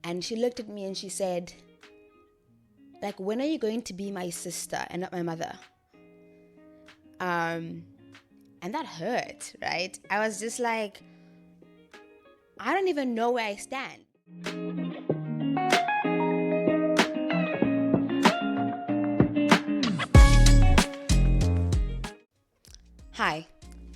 And she looked at me and she said, like, when are you going to be my sister and not my mother? And that hurt, right? I was just like, I don't even know where I stand. Hi,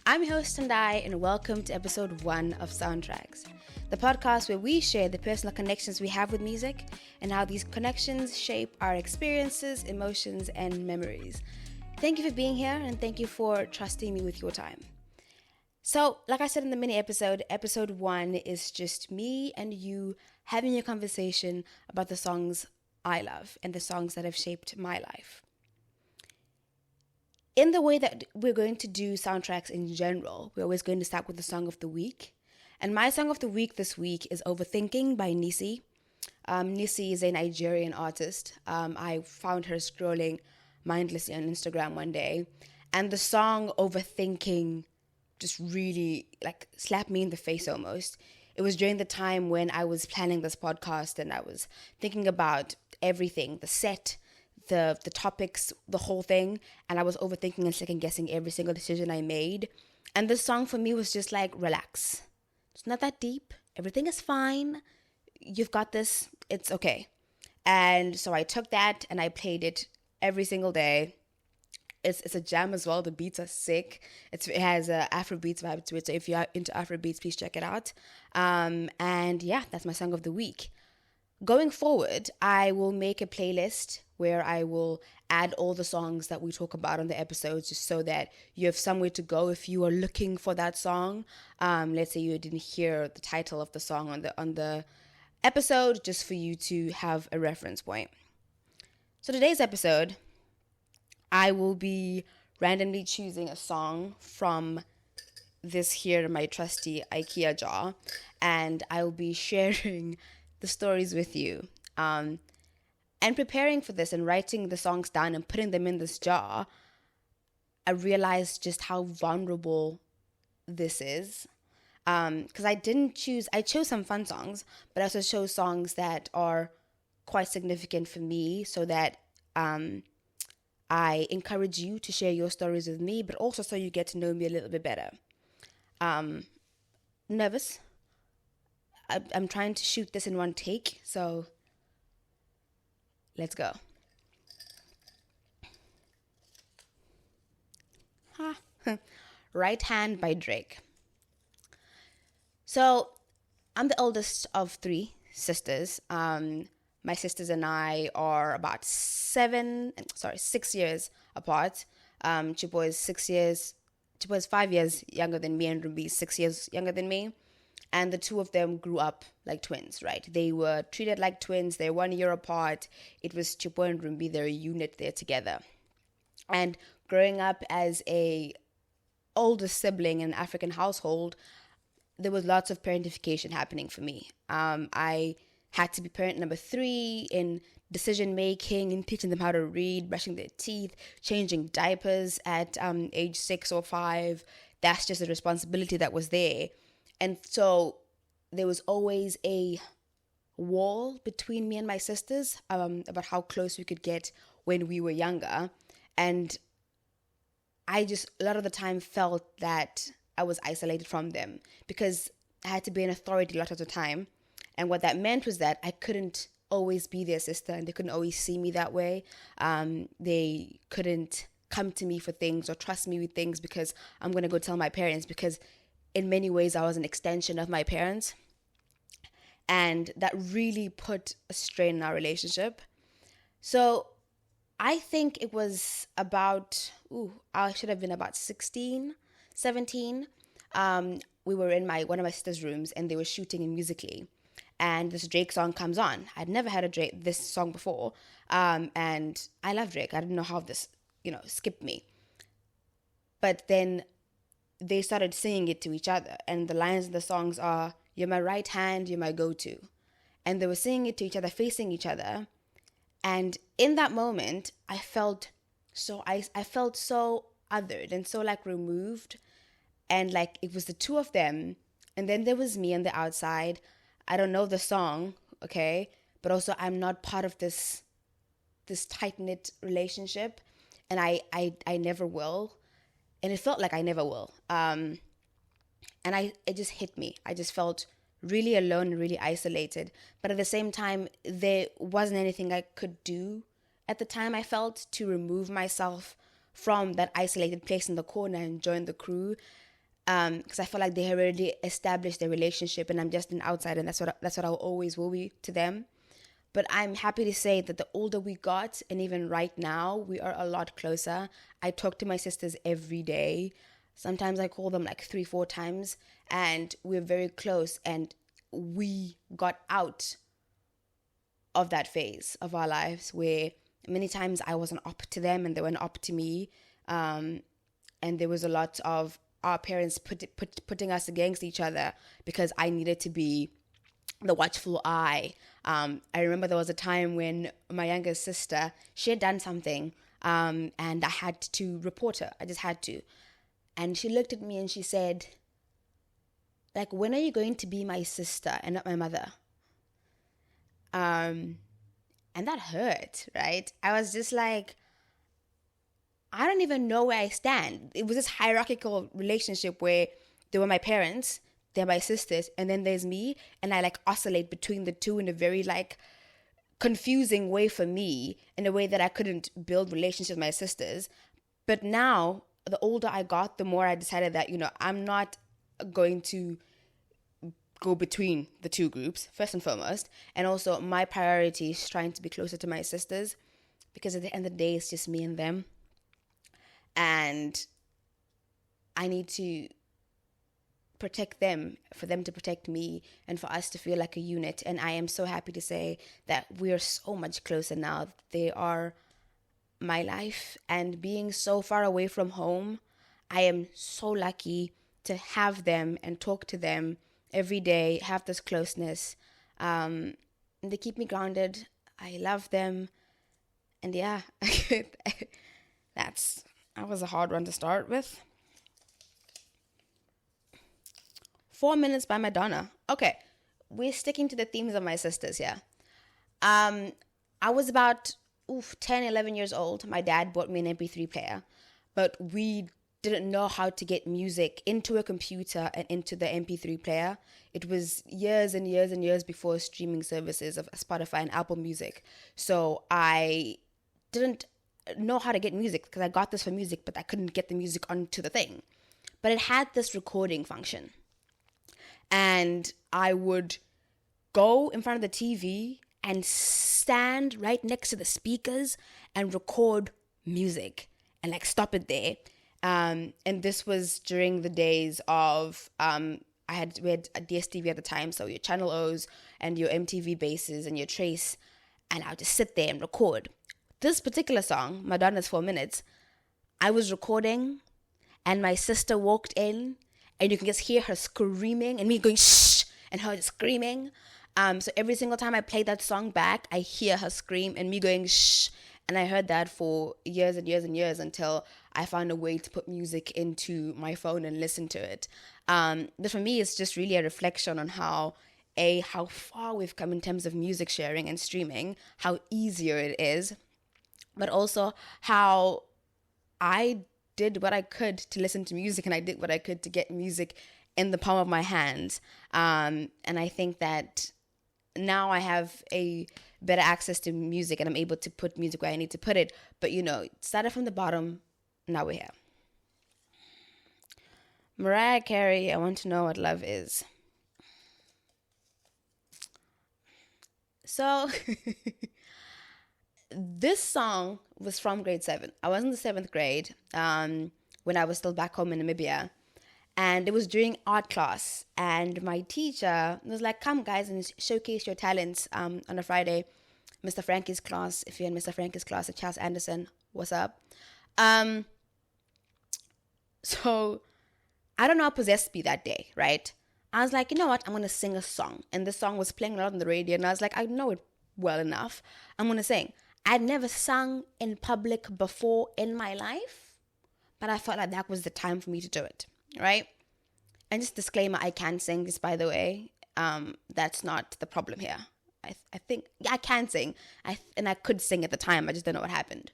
I'm your host Tendai, and welcome to episode 1 of Soundtracks, the podcast where we share the personal connections we have with music and how these connections shape our experiences, emotions, and memories. Thank you for being here, and thank you for trusting me with your time. So, like I said in the mini episode, episode 1 is just me and you having a conversation about the songs I love and the songs that have shaped my life. In the way that we're going to do soundtracks in general, we're always going to start with the song of the week. And my song of the week this week is Overthinking by Nissi. Nissi is a Nigerian artist. I found her scrolling mindlessly on Instagram one day. And the song Overthinking just really slapped me in the face almost. It was during the time when I was planning this podcast and I was thinking about everything, the set, the topics, the whole thing, and I was overthinking and second guessing every single decision I made. And this song for me was just like, relax. It's not that deep. Everything is fine. You've got this. It's okay. And so I took that and I played it every single day. It's a jam as well. The beats are sick. It has a Afrobeats vibe to it. So if you're into Afrobeats, please check it out. And yeah, that's my song of the week. Going forward, I will make a playlist where I will add all the songs that we talk about on the episodes, just so that you have somewhere to go if you are looking for that song. Let's say you didn't hear the title of the song on the episode, just for you to have a reference point. So today's episode, I will be randomly choosing a song from this here, my trusty IKEA jar, and I will be sharing the stories with you. And preparing for this and writing the songs down and putting them in this jar, I realized just how vulnerable this is. Because I chose some fun songs, but I also chose songs that are quite significant for me, so that I encourage you to share your stories with me, but also so you get to know me a little bit better. Nervous? I'm trying to shoot this in one take, so let's go. Right Hand by Drake. So, I'm the oldest of 3 sisters. My sisters and I are about 6 years apart. Chibo is 5 years younger than me, and Rumbi is 6 years younger than me. And the two of them grew up like twins, right? They were treated like twins. They're 1 year apart. It was Chibo and Rumbi. They're a unit there together. And growing up as a older sibling in an African household, there was lots of parentification happening for me. I had to be parent number 3 in decision making and teaching them how to read, brushing their teeth, changing diapers at age 6 or 5. That's just a responsibility that was there. And so there was always a wall between me and my sisters about how close we could get when we were younger. And I just a lot of the time felt that I was isolated from them because I had to be an authority a lot of the time. And what that meant was that I couldn't always be their sister, and they couldn't always see me that way. They couldn't come to me for things or trust me with things because I'm going to go tell my parents, because in many ways, I was an extension of my parents. And that really put a strain in our relationship. So I think it was about, I should have been about 16, 17. We were in one of my sister's rooms and they were shooting in Musically. And this Drake song comes on. I'd never heard this song before. And I love Drake. I didn't know how this, skipped me. But then they started singing it to each other, and the lines of the songs are, "You're my right hand, you're my go-to." And they were singing it to each other, facing each other. And in that moment, I felt so othered and so removed. And it was the two of them. And then there was me on the outside. I don't know the song. okay? But also I'm not part of this tight-knit relationship, and I never will. And it felt like I never will. And it just hit me. I just felt really alone, really isolated. But at the same time, there wasn't anything I could do at the time, I felt, to remove myself from that isolated place in the corner and join the crew. Because I felt like they had already established their relationship and I'm just an outsider, and that's what I always will be to them. But I'm happy to say that the older we got, and even right now, we are a lot closer. I talk to my sisters every day. Sometimes I call them like 3-4 times, and we're very close. And we got out of that phase of our lives where many times I wasn't up to them and they weren't up to me. And there was a lot of our parents putting us against each other because I needed to be the watchful eye. I remember there was a time when my younger sister, she had done something, and I had to report her. I just had to. And she looked at me and she said, like, when are you going to be my sister and not my mother? And that hurt, right? I was just like, I don't even know where I stand. It was this hierarchical relationship where they were my parents, they're my sisters, and then there's me, and I like oscillate between the two in a very like confusing way for me, in a way that I couldn't build relationships with my sisters. But now, the older I got, the more I decided that, I'm not going to go between the two groups, first and foremost. And also my priority is trying to be closer to my sisters, because at the end of the day, it's just me and them. And I need to protect them, for them to protect me, and for us to feel like a unit. And I am so happy to say that we're so much closer now. They are my life, and being so far away from home, I am so lucky to have them and talk to them every day, have this closeness. They keep me grounded. I love them. And yeah, that was a hard one to start with. 4 Minutes by Madonna. Okay, we're sticking to the themes of my sisters here. I was about 10, 11 years old. My dad bought me an MP3 player, but we didn't know how to get music into a computer and into the MP3 player. It was years and years and years before streaming services of Spotify and Apple Music. So I didn't know how to get music, because I got this for music, but I couldn't get the music onto the thing. But it had this recording function. And I would go in front of the TV and stand right next to the speakers and record music and like stop it there. And this was during the days of, we had a DSTV at the time, so your Channel O's and your MTV bases and your Trace, and I would just sit there and record. This particular song, Madonna's 4 Minutes, I was recording, and my sister walked in, and you can just hear her screaming and me going shh, and her just screaming. So every single time I play that song back, I hear her scream and me going shh. And I heard that for years and years and years, until I found a way to put music into my phone and listen to it. But for me, it's just really a reflection on how far we've come in terms of music sharing and streaming, how easier it is, but also how I did what I could to listen to music, and I did what I could to get music in the palm of my hands. And I think that now I have a better access to music, and I'm able to put music where I need to put it. But, started from the bottom, now we're here. Mariah Carey, I Want to Know What Love Is. So, this song was from grade 7. I was in the 7th grade when I was still back home in Namibia. And it was during art class. And my teacher was like, come guys and showcase your talents on a Friday. Mr. Frankie's class, if you're in Mr. Frankie's class at Charles Anderson, what's up? So I don't know how possessed me that day, right? I was like, you know what? I'm going to sing a song. And this song was playing a lot on the radio. And I was like, I know it well enough. I'm going to sing. I'd never sung in public before in my life, but I felt like that was the time for me to do it, right? And just disclaimer, I can sing this, by the way. That's not the problem here. I think, yeah, I can sing. And I could sing at the time. I just don't know what happened.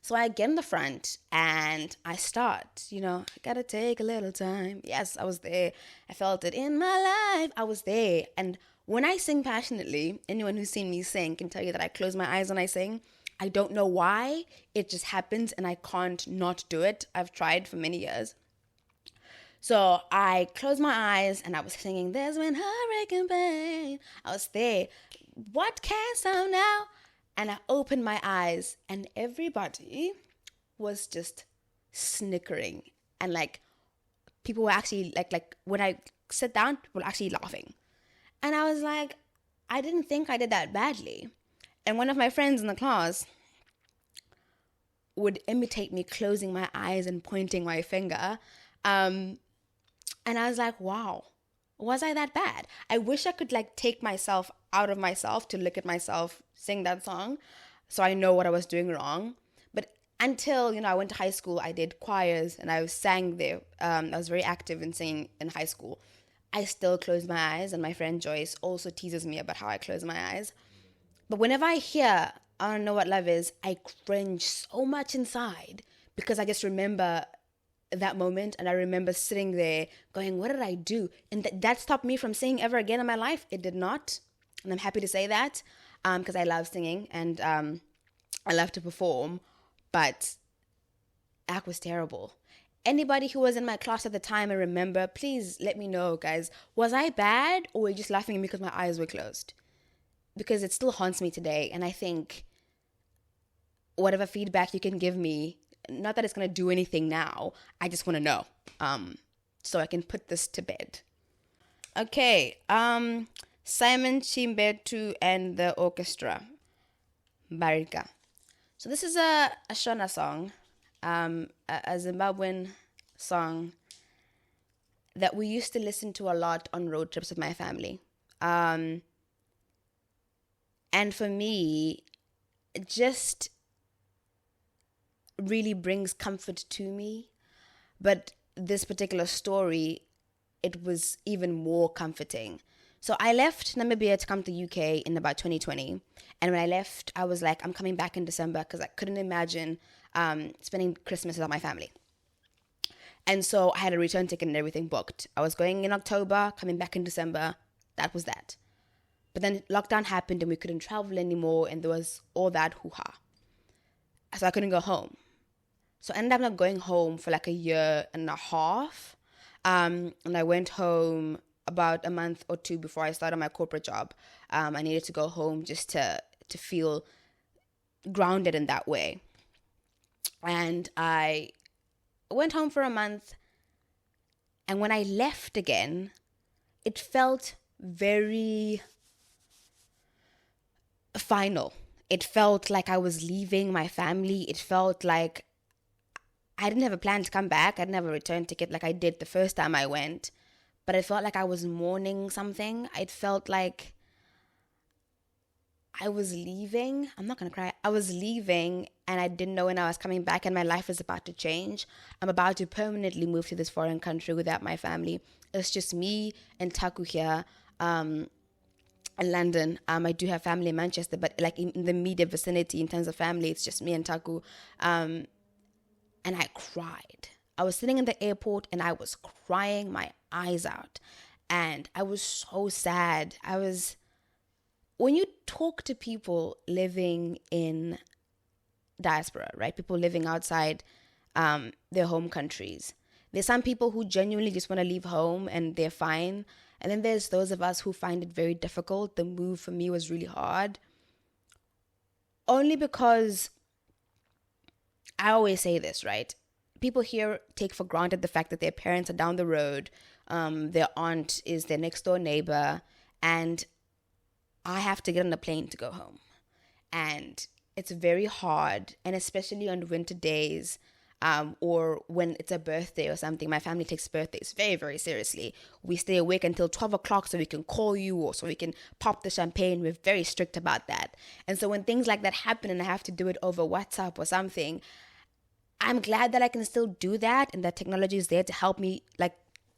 So I get in the front and I start, I gotta take a little time. Yes, I was there. I felt it in my life. I was there. And when I sing passionately, anyone who's seen me sing can tell you that I close my eyes when I sing. I don't know why. It just happens and I can't not do it. I've tried for many years. So I closed my eyes and I was singing, there's when heartbreak and pain. I was there. What can sound now? And I opened my eyes and everybody was just snickering. And like people were actually like when I sat down, people were actually laughing. And I was like, I didn't think I did that badly. And one of my friends in the class would imitate me closing my eyes and pointing my finger. And I was like, wow, was I that bad? I wish I could like take myself out of myself to look at myself sing that song so I know what I was doing wrong. But until, I went to high school, I did choirs and I sang there. I was very active in singing in high school. I still close my eyes, and my friend Joyce also teases me about how I close my eyes. But whenever I hear I Don't Know What Love Is, I cringe so much inside because I just remember that moment, and I remember sitting there going, what did I do? And that stopped me from singing ever again in my life. It did not. And I'm happy to say that because I love singing and I love to perform. But that was terrible. Anybody who was in my class at the time and remember, please let me know, guys. Was I bad, or were you just laughing at me because my eyes were closed? Because it still haunts me today. And I think whatever feedback you can give me, not that it's going to do anything now, I just want to know so I can put this to bed. Okay, Simon Chimbetu and the Orchestra, Barika. So this is a Shona song, a Zimbabwean song that we used to listen to a lot on road trips with my family. And for me, it just really brings comfort to me. But this particular story, it was even more comforting. So I left Namibia to come to the UK in about 2020. And when I left, I was like, I'm coming back in December because I couldn't imagine spending Christmas without my family. And so I had a return ticket and everything booked. I was going in October, coming back in December. That was that. But then lockdown happened and we couldn't travel anymore, and there was all that hoo-ha. So I couldn't go home. So I ended up not going home for like a year and a half. And I went home about a month or two before I started my corporate job. I needed to go home just to feel grounded in that way. And I went home for a month. And when I left again, it felt very final. It felt like I was leaving my family. It felt like I didn't have a plan to come back. I didn't have a return ticket like I did the first time I went. But it felt like I was mourning something. It felt like I was leaving. I'm not going to cry. I was leaving and I didn't know when I was coming back, and my life was about to change. I'm about to permanently move to this foreign country without my family. It's just me and Taku here in London. I do have family in Manchester, but like in the immediate vicinity in terms of family, it's just me and Taku. And I cried. I was sitting in the airport and I was crying my eyes out. And I was so sad. When you talk to people living in diaspora, right? People living outside their home countries. There's some people who genuinely just want to leave home and they're fine. And then there's those of us who find it very difficult. The move for me was really hard. Only because I always say this, right? People here take for granted the fact that their parents are down the road. Their aunt is their next door neighbor. And I have to get on a plane to go home. And it's very hard. And especially on winter days, or when it's a birthday or something. My family takes birthdays very, very seriously. We stay awake until 12 o'clock so we can call you or so we can pop the champagne. We're very strict about that. And so when things like that happen and I have to do it over WhatsApp or something, I'm glad that I can still do that and that technology is there to help me like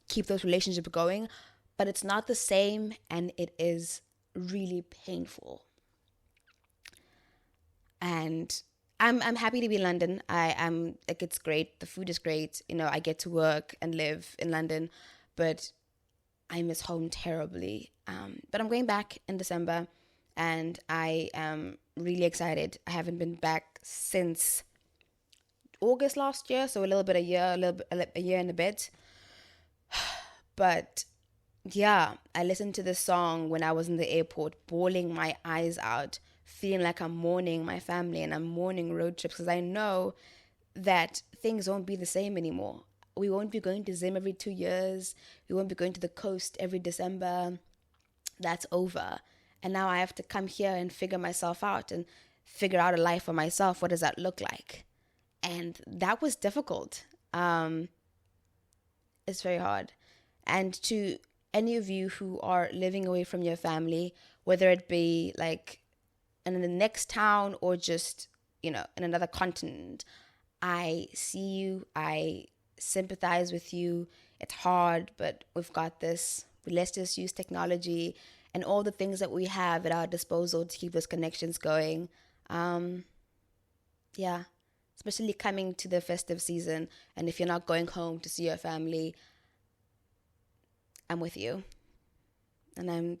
keep those relationships going. But it's not the same, and it is really painful. And I'm happy to be in London. I'm like, it's great. The food is great. I get to work and live in London, but I miss home terribly. But I'm going back in December, and I am really excited. I haven't been back since August last year, so a year and a bit. But yeah, I listened to this song when I was in the airport, bawling my eyes out, feeling like I'm mourning my family and I'm mourning road trips, because I know that things won't be the same anymore. We won't be going to Zim every 2 years. We won't be going to the coast every December. That's over. And now I have to come here and figure myself out and figure out a life for myself. What does that look like? And that was difficult. It's very hard. And to any of you who are living away from your family, whether it be like in the next town or just, in another continent, I see you. I sympathize with you. It's hard, but we've got this. Let's just use technology and all the things that we have at our disposal to keep those connections going. Yeah, especially coming to the festive season. And if you're not going home to see your family, I'm with you. And I'm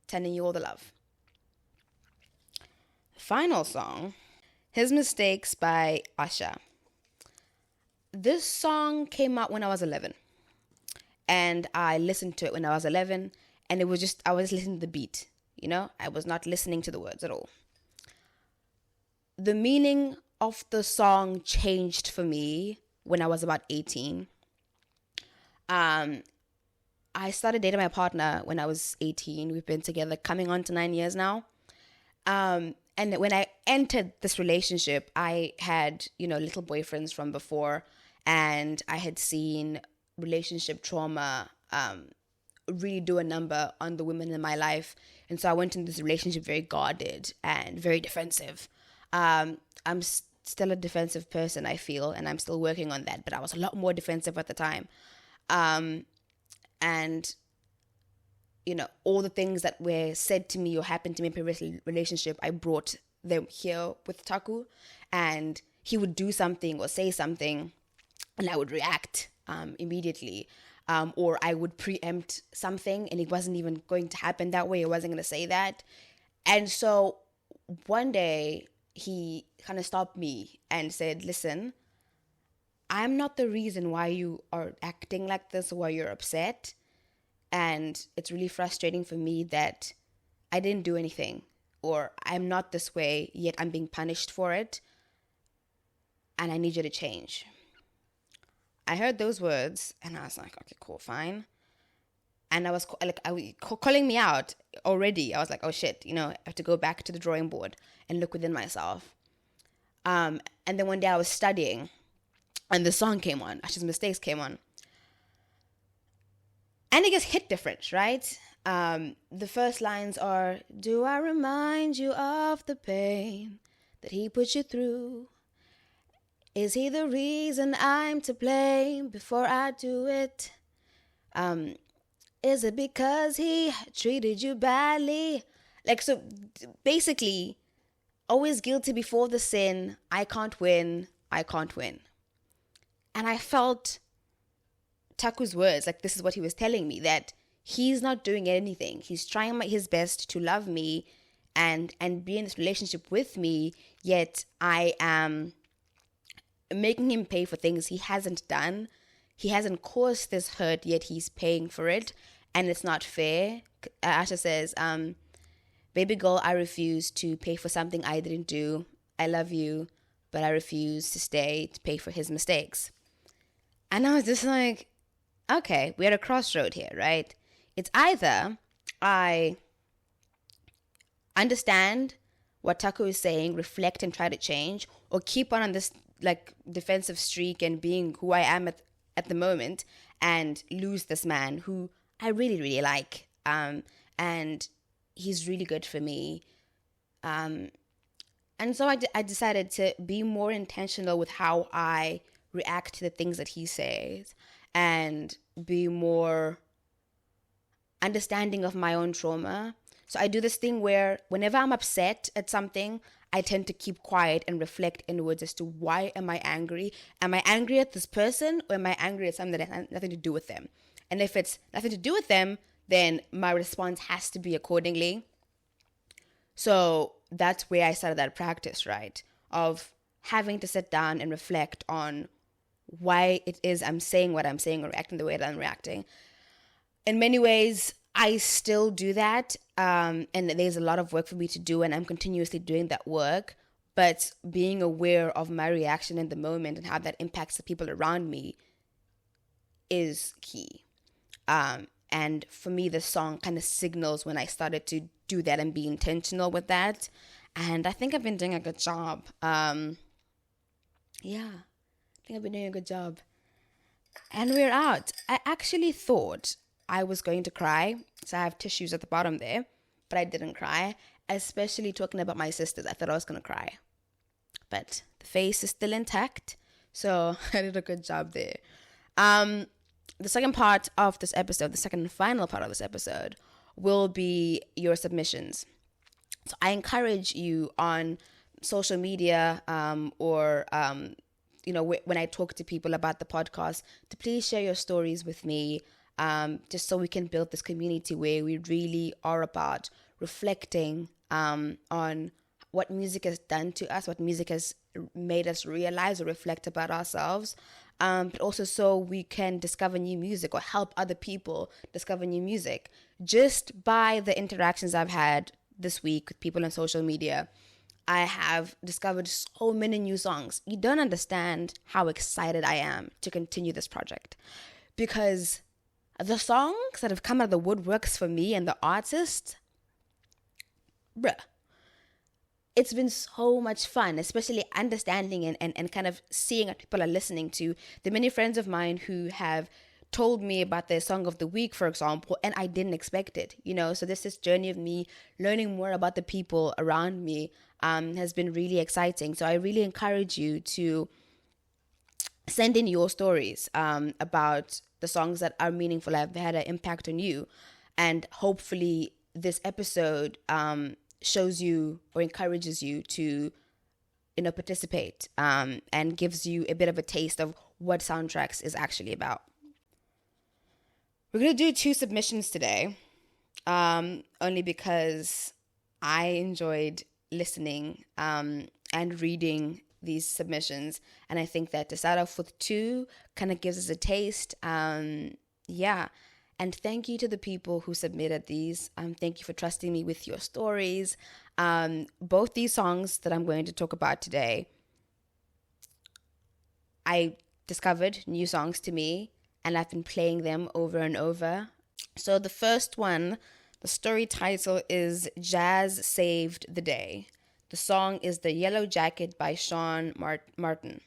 sending you all the love. Final song, His Mistakes by Usher. This song came out when I was 11. And I listened to it when I was 11. And it was just, I was listening to the beat. I was not listening to the words at all. The meaning of the song changed for me when I was about 18. I started dating my partner when I was 18. We've been together coming on to 9 years now. And when I entered this relationship, I had, little boyfriends from before, and I had seen relationship trauma really do a number on the women in my life. And so I went into this relationship very guarded and very defensive. I'm still a defensive person, I feel, and I'm still working on that, but I was a lot more defensive at the time. And, all the things that were said to me or happened to me in previous relationship, I brought them here with Taku, and he would do something or say something, and I would react immediately. Or I would preempt something, and it wasn't even going to happen that way. I wasn't going to say that. And so one day he kind of stopped me and said, listen, I'm not the reason why you are acting like this or why you're upset. And it's really frustrating for me that I didn't do anything, or I'm not this way, yet I'm being punished for it. And I need you to change. I heard those words and I was like, okay, cool, fine. And I was calling me out already. I was like, oh shit, I have to go back to the drawing board and look within myself. And then one day I was studying and the song came on, Usher's Mistakes came on. And it just hit different, right? The first lines are, do I remind you of the pain that he put you through? Is he the reason I'm to blame before I do it? Is it because he treated you badly? So basically, always guilty before the sin. I can't win. And I felt Taku's words, this is what he was telling me, that he's not doing anything. He's trying his best to love me and be in this relationship with me, yet I am making him pay for things he hasn't done. He hasn't caused this hurt, yet he's paying for it, and it's not fair. Asha says, baby girl, I refuse to pay for something I didn't do. I love you, but I refuse to stay to pay for his mistakes. And I was just like, okay, we're at a crossroad here, right? It's either I understand what Taku is saying, reflect and try to change, or keep on this defensive streak and being who I am at the moment and lose this man who I really, really like. And he's really good for me. And so I decided to be more intentional with how I react to the things that he says and be more understanding of my own trauma, So I do this thing where whenever I'm upset at something, I tend to keep quiet and reflect inwards as to why am I angry? Am I angry at this person, or am I angry at something that has nothing to do with them? And if it's nothing to do with them, then my response has to be accordingly. So that's where I started that practice, right? Of having to sit down and reflect on why it is I'm saying what I'm saying or reacting the way that I'm reacting. In many ways, I still do that. And there's a lot of work for me to do, and I'm continuously doing that work. But being aware of my reaction in the moment and how that impacts the people around me is key. And for me, the song kind of signals when I started to do that and be intentional with that. And I think I've been doing a good job. Yeah, I think I've been doing a good job. And we're out. I actually thought I was going to cry. So I have tissues at the bottom there, but I didn't cry. Especially talking about my sisters. I thought I was going to cry. But the face is still intact. So I did a good job there. The second part of this episode, the second and final part of this episode, will be your submissions. So I encourage you on social media or when I talk to people about the podcast, to please share your stories with me, just so we can build this community where we really are about reflecting on what music has done to us, what music has made us realize or reflect about ourselves, but also so we can discover new music or help other people discover new music. Just by the interactions I've had this week with people on social media, I have discovered so many new songs. You don't understand how excited I am to continue this project, because the songs that have come out of the woodworks for me and the artists, it's been so much fun, especially understanding and kind of seeing what people are listening to. There are many friends of mine who have told me about their song of the week, for example, and I didn't expect it, so this journey of me learning more about the people around me has been really exciting. So I really encourage you to send in your stories about the songs that are meaningful, have had an impact on you, and hopefully this episode shows you or encourages you to participate and gives you a bit of a taste of what Soundtracks is actually about. We're going to do 2 submissions today, only because I enjoyed listening and reading these submissions, and I think that to start off with 2 kind of gives us a taste. And thank you to the people who submitted these. Thank you for trusting me with your stories. Both these songs that I'm going to talk about today, I discovered new songs to me, and I've been playing them over and over. So the first one, the story title is Jazz Saved the Day. The song is The Yellow Jacket by Shaun Martin.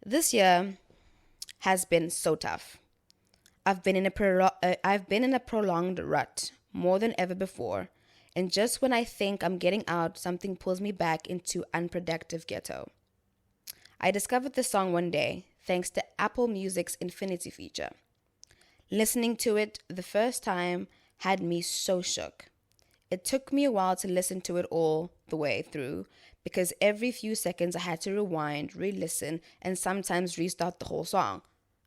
This year has been so tough. I've been in a prolonged rut more than ever before, and just when I think I'm getting out, something pulls me back into unproductive ghetto. I discovered this song one day thanks to Apple Music's Infinity feature. Listening to it the first time had me so shook. It took me a while to listen to it all the way through, because every few seconds I had to rewind, re-listen, and sometimes restart the whole song.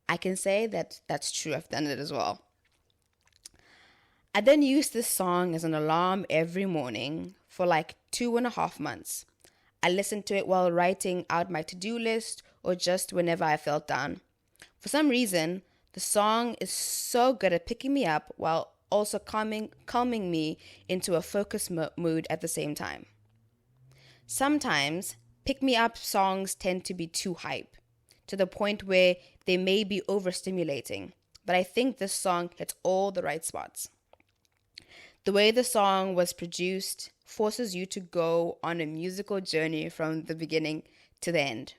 I can say that that's true. I've done it as well. I then used this song as an alarm every morning for like 2.5 months. I listened to it while writing out my to-do list or just whenever I felt down. For some reason, the song is so good at picking me up while also calming me into a focused mood at the same time. Sometimes, pick-me-up songs tend to be too hype, to the point where they may be overstimulating, but I think this song hits all the right spots. The way the song was produced forces you to go on a musical journey from the beginning to the end.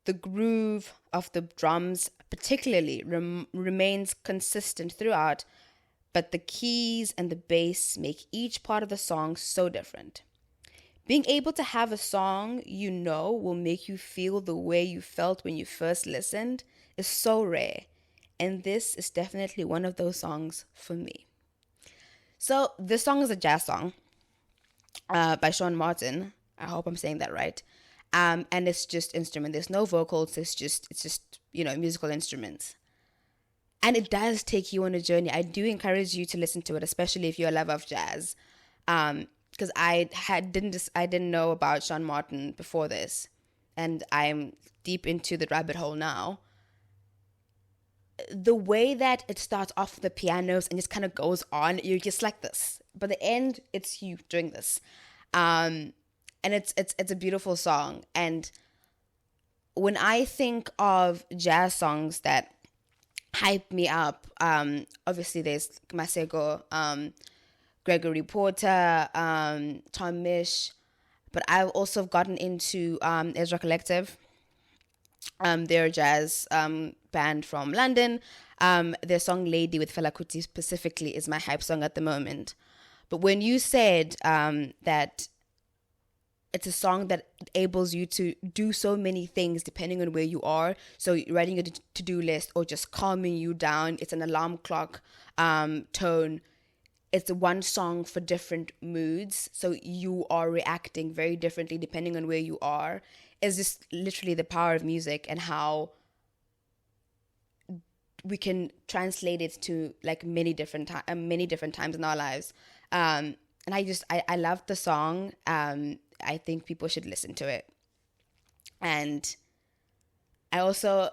The groove of the drums particularly remains consistent throughout, but the keys and the bass make each part of the song so different. Being able to have a song will make you feel the way you felt when you first listened is so rare, and this is definitely one of those songs for me. So this song is a jazz song by Shaun Martin. I hope I'm saying that right. And it's just instrument. There's no vocals. It's just musical instruments. And it does take you on a journey. I do encourage you to listen to it, especially if you're a lover of jazz. Because I didn't know about Shaun Martin before this, and I'm deep into the rabbit hole now. The way that it starts off the pianos and just kind of goes on, you're just like this. But the end, it's you doing this, and it's a beautiful song. And when I think of jazz songs that hype me up, obviously there's Masego, Gregory Porter, Tom Misch, but I've also gotten into Ezra Collective. They're a jazz band from London. Their song Lady with Fela Kuti specifically is my hype song at the moment. But when you said that it's a song that enables you to do so many things depending on where you are, so writing a to-do list or just calming you down, it's an alarm clock tone. It's one song for different moods, so you are reacting very differently depending on where you are. It's just literally the power of music and how we can translate it to like many different times in our lives. And I love the song. I think people should listen to it. And I also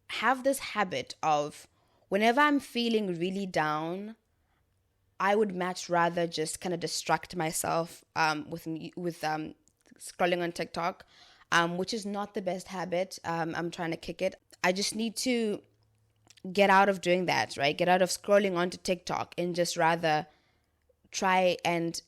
have this habit of whenever I'm feeling really down, I would much rather just kind of distract myself with scrolling on TikTok, which is not the best habit. I'm trying to kick it. I just need to get out of doing that, right? Get out of scrolling onto TikTok and just rather try and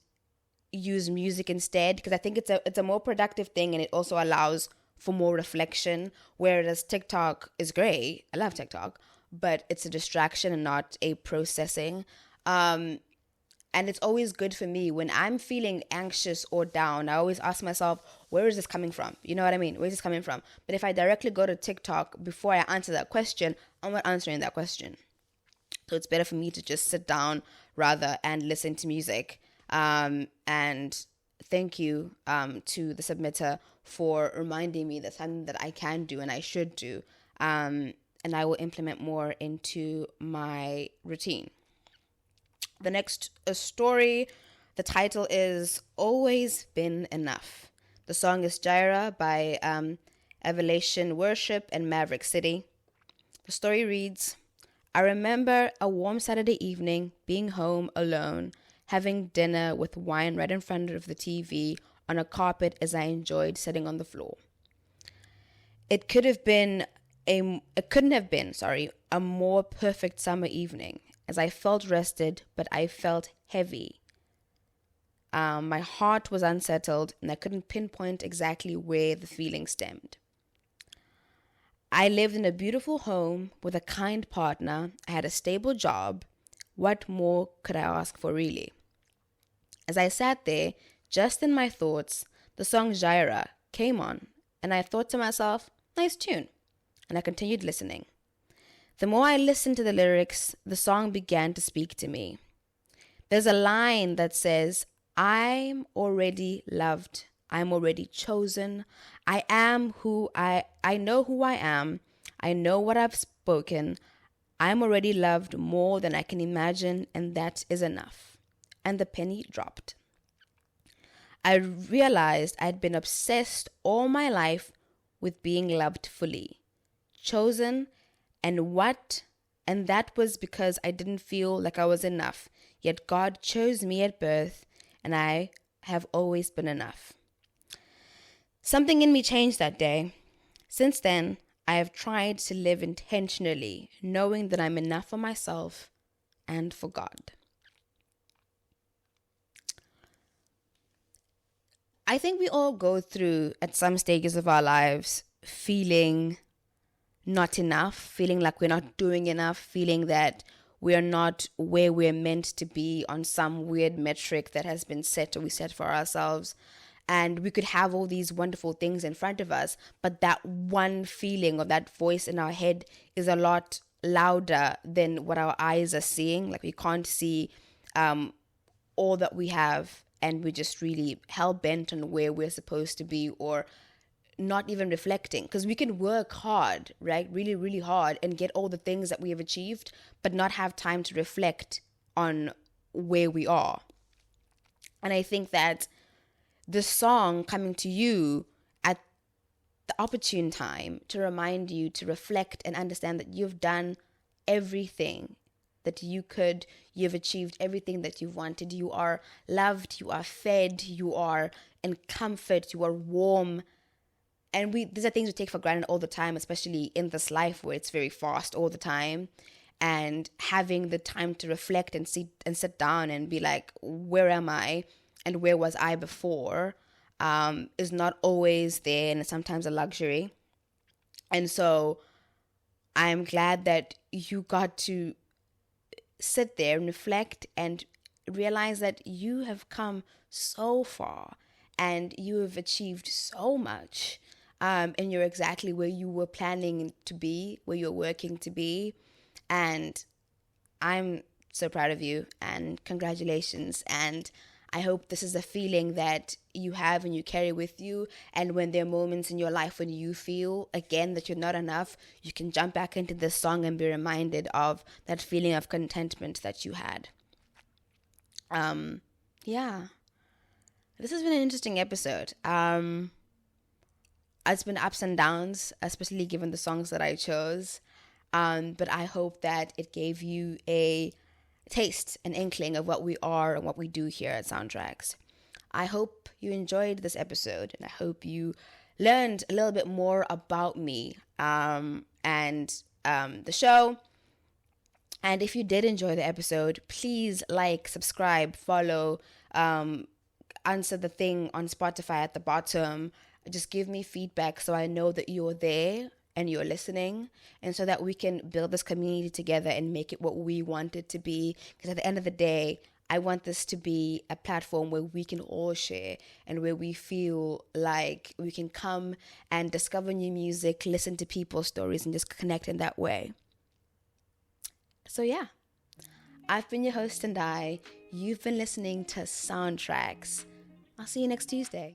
use music instead, because I think it's a more productive thing, and it also allows for more reflection, whereas TikTok is great. I love TikTok, but it's a distraction and not a processing. And it's always good for me when I'm feeling anxious or down. I always ask myself, where is this coming from? You know what I mean? Where is this coming from? But if I directly go to TikTok before I answer that question, I'm not answering that question. So it's better for me to just sit down rather and listen to music. And thank you to the submitter for reminding me that's something that I can do and I should do. And I will implement more into my routine. The next story, the title is Always Been Enough. The song is Jireh by Evolution Worship and Maverick City. The story reads, I remember a warm Saturday evening being home alone, having dinner with wine right in front of the TV on a carpet as I enjoyed sitting on the floor. It couldn't have been a more perfect summer evening, as I felt rested, but I felt heavy. My heart was unsettled, and I couldn't pinpoint exactly where the feeling stemmed. I lived in a beautiful home with a kind partner. I had a stable job. What more could I ask for, really? As I sat there, just in my thoughts, the song Jireh came on, and I thought to myself, nice tune, and I continued listening. The more I listened to the lyrics, the song began to speak to me. There's a line that says, I'm already loved. I'm already chosen. I know who I am. I know what I've spoken. I'm already loved more than I can imagine, and that is enough. And the penny dropped. I realized I'd been obsessed all my life with being loved fully, chosen, and that was because I didn't feel like I was enough. Yet God chose me at birth, and I have always been enough. Something in me changed that day. Since then, I have tried to live intentionally, knowing that I'm enough for myself and for God. I think we all go through, at some stages of our lives, feeling not enough, feeling like we're not doing enough, feeling that we're not where we're meant to be on some weird metric that has been set or we set for ourselves. And we could have all these wonderful things in front of us, but that one feeling or that voice in our head is a lot louder than what our eyes are seeing. Like we can't see all that we have, and we're just really hell-bent on where we're supposed to be, or not even reflecting. Because we can work hard, right? Really, really hard, and get all the things that we have achieved, but not have time to reflect on where we are. And I think that the song coming to you at the opportune time to remind you to reflect and understand that you've done everything that you could, you've achieved everything that you've wanted. You are loved, you are fed, you are in comfort, you are warm. And these are things we take for granted all the time, especially in this life where it's very fast all the time. And having the time to reflect and sit down and be like, where am I and where was I before, is not always there, and it's sometimes a luxury. And so I'm glad that you got to sit there and reflect and realize that you have come so far and you have achieved so much, and you're exactly where you were planning to be, where you're working to be. And I'm so proud of you, and congratulations. And I hope this is a feeling that you have and you carry with you. And when there are moments in your life when you feel, again, that you're not enough, you can jump back into this song and be reminded of that feeling of contentment that you had. Yeah. This has been an interesting episode. It's been ups and downs, especially given the songs that I chose. But I hope that it gave you a taste, an inkling of what we are and what we do here at Soundtracks. I hope you enjoyed this episode, and I hope you learned a little bit more about me, and the show. And if you did enjoy the episode, please like, subscribe, follow, answer the thing on Spotify at the bottom. Just give me feedback so I know that you're there and you're listening, and so that we can build this community together and make it what we want it to be. Because at the end of the day, I want this to be a platform where we can all share, and where we feel like we can come and discover new music, listen to people's stories, and just connect in that way. So yeah, I've been your host, Tendai. You've been listening to Soundtracks. I'll see you next Tuesday.